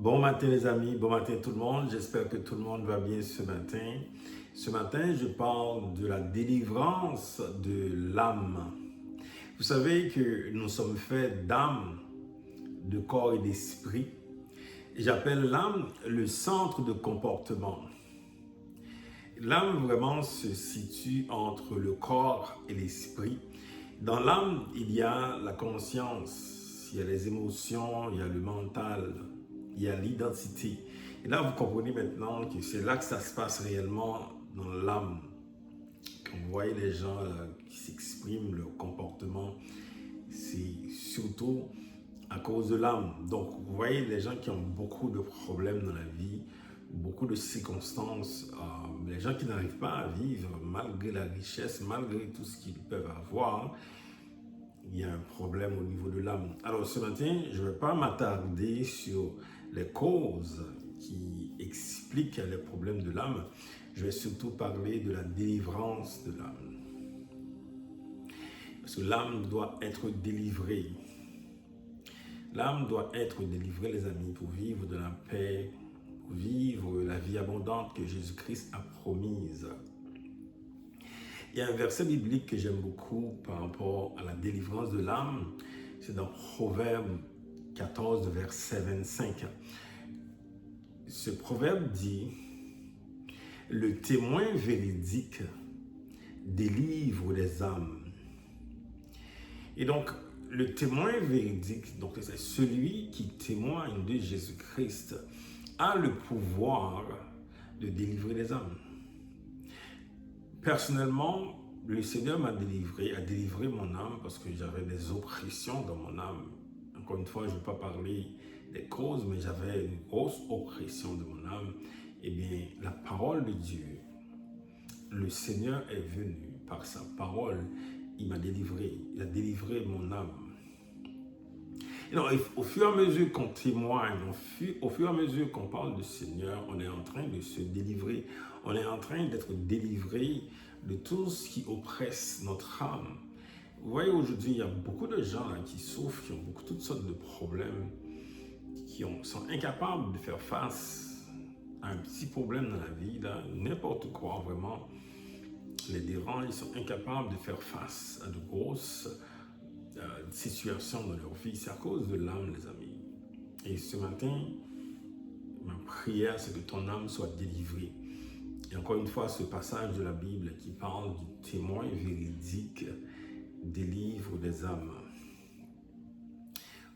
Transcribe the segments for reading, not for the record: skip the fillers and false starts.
Bon matin les amis, bon matin tout le monde, j'espère que tout le monde va bien ce matin. Ce matin, je parle de la délivrance de l'âme. Vous savez que nous sommes faits d'âme, de corps et d'esprit. J'appelle l'âme le centre de comportement. L'âme vraiment se situe entre le corps et l'esprit. Dans l'âme, il y a la conscience, il y a les émotions, il y a le mental, il y a l'identité. Et là, vous comprenez maintenant que c'est là que ça se passe réellement dans l'âme. Quand vous voyez les gens qui s'expriment, leur comportement, c'est surtout à cause de l'âme. Donc, vous voyez les gens qui ont beaucoup de problèmes dans la vie, beaucoup de circonstances, les gens qui n'arrivent pas à vivre malgré la richesse, malgré tout ce qu'ils peuvent avoir, il y a un problème au niveau de l'âme. Alors ce matin, je ne vais pas m'attarder sur les causes qui expliquent les problèmes de l'âme. Je vais surtout parler de la délivrance de l'âme. Parce que l'âme doit être délivrée. L'âme doit être délivrée, les amis, pour vivre de la paix, pour vivre la vie abondante que Jésus-Christ a promise. Il y a un verset biblique que j'aime beaucoup par rapport à la délivrance de l'âme. C'est dans Proverbe 14, verset 25. Ce proverbe dit « Le témoin véridique délivre les âmes ». Et donc, le témoin véridique, donc c'est celui qui témoigne de Jésus-Christ, a le pouvoir de délivrer les âmes. Personnellement, le Seigneur a délivré mon âme parce que j'avais des oppressions dans mon âme. Encore une fois, je ne vais pas parler des causes, mais j'avais une grosse oppression de mon âme. Eh bien, la parole de Dieu, le Seigneur est venu par sa parole, il m'a délivré, il a délivré mon âme. Et donc, au fur et à mesure qu'on témoigne, au fur et à mesure qu'on parle du Seigneur, on est en train de se délivrer. On est en train d'être délivré de tout ce qui oppresse notre âme. Vous voyez, aujourd'hui, il y a beaucoup de gens là, qui souffrent, qui ont toutes sortes de problèmes, sont incapables de faire face à un petit problème dans la vie, n'importe quoi, vraiment, les dérange, ils sont incapables de faire face à de grosses situations dans leur vie. C'est à cause de l'âme, les amis. Et ce matin, ma prière, c'est que ton âme soit délivrée. Et encore une fois, ce passage de la Bible qui parle du témoin véridique délivre des âmes.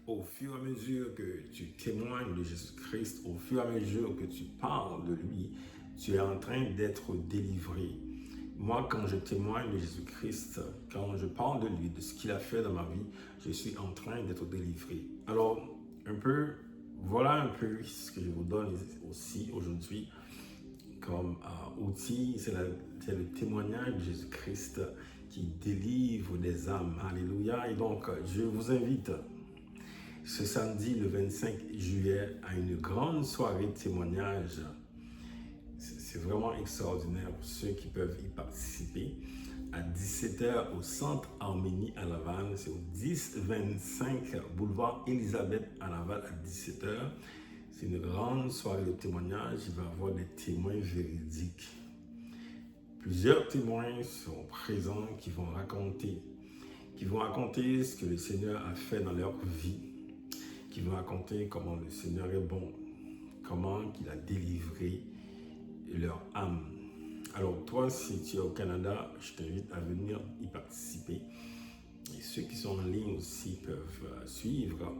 Au fur et à mesure que tu témoignes de Jésus-Christ, au fur et à mesure que tu parles de lui, tu es en train d'être délivré. Moi, quand je témoigne de Jésus-Christ, quand je parle de lui, de ce qu'il a fait dans ma vie, je suis en train d'être délivré. Alors, voilà un peu ce que je vous donne aussi aujourd'hui comme outil, c'est le témoignage de Jésus-Christ qui délivre des âmes. Alléluia. Et donc, je vous invite ce samedi, le 25 juillet, à une grande soirée de témoignage. C'est vraiment extraordinaire pour ceux qui peuvent y participer. À 17h au Centre Arménie à Laval, c'est au 1025 boulevard Élisabeth à Laval à 17h. C'est une grande soirée de témoignage. Il va y avoir des témoins véridiques. Plusieurs témoins seront présents qui vont raconter ce que le Seigneur a fait dans leur vie, qui vont raconter comment le Seigneur est bon, comment il a délivré leur âme. Alors toi, si tu es au Canada, je t'invite à venir y participer. Et ceux qui sont en ligne aussi peuvent suivre,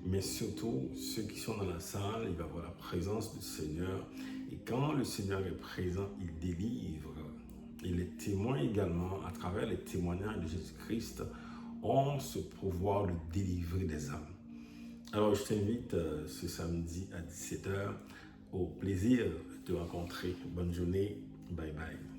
mais surtout ceux qui sont dans la salle, il va y avoir la présence du Seigneur. Et quand le Seigneur est présent, il délivre. Et les témoins également, à travers les témoignages de Jésus-Christ, ont ce pouvoir de délivrer des âmes. Alors je t'invite ce samedi à 17h. Au plaisir de te rencontrer. Bonne journée. Bye bye.